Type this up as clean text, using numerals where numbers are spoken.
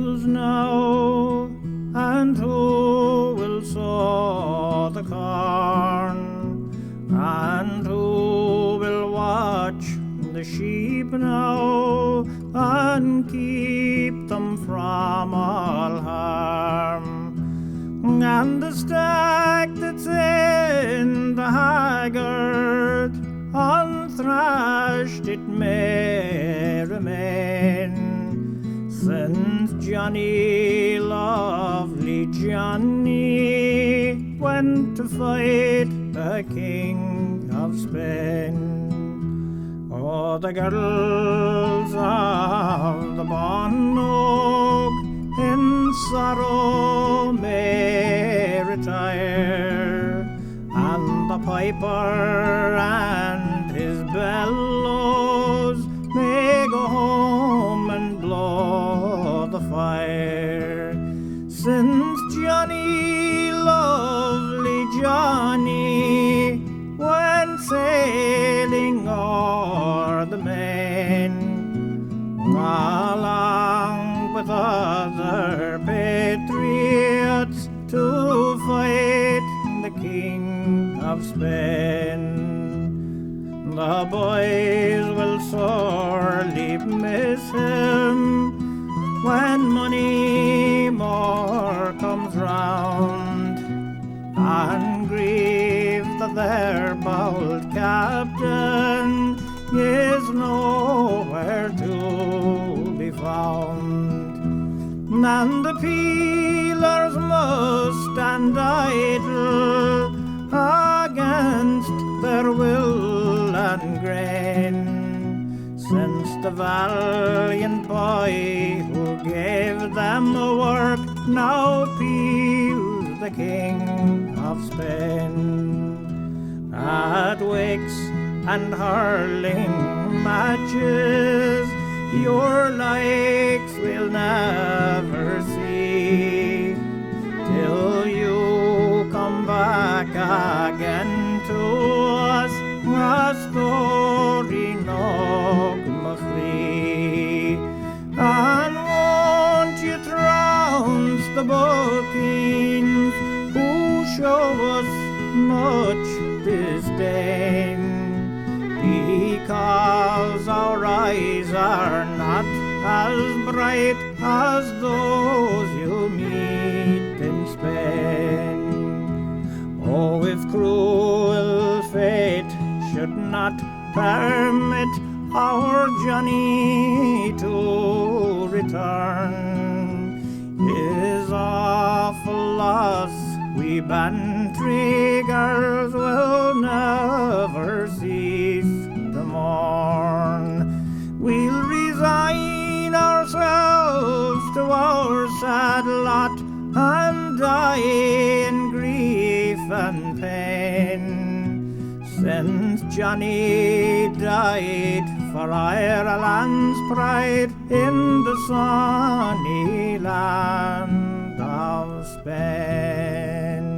fields now, and who will sow the corn, and who will watch the sheep now, and keep them from all harm? And the stack that's in the haggard, unthrashed it may remain, since Johnny, lovely Johnny, went to fight the King of Spain. Oh, the girls of the Bon Oak in sorrow may retire, and the piper and his bellows may go home and blow the fire, since Johnny, lovely Johnny, went sailing o'er the main, along with other patriots to fight the King of Spain. The boys will sorely miss him when Moneymore comes round, and grieve that their bold captain is nowhere to be found. And the peelers must stand idle against their will and grain, since the valiant boy who gave them the work now peels the King of Spain. At wakes and hurling matches, your likes we'll never see, till you come back again to us, a story nog machrie. And won't you trounce the buckings who show us much disdain, because our eyes are not as bright as those you meet in Spain. Oh, if cruel fate should not permit our Johnny to return, his awful loss we Bantry girls will never cease to mourn. We'll resign ourselves to our sad lot and die in grief and pain, since Johnny died for Ireland's pride in the sunny land of Spain.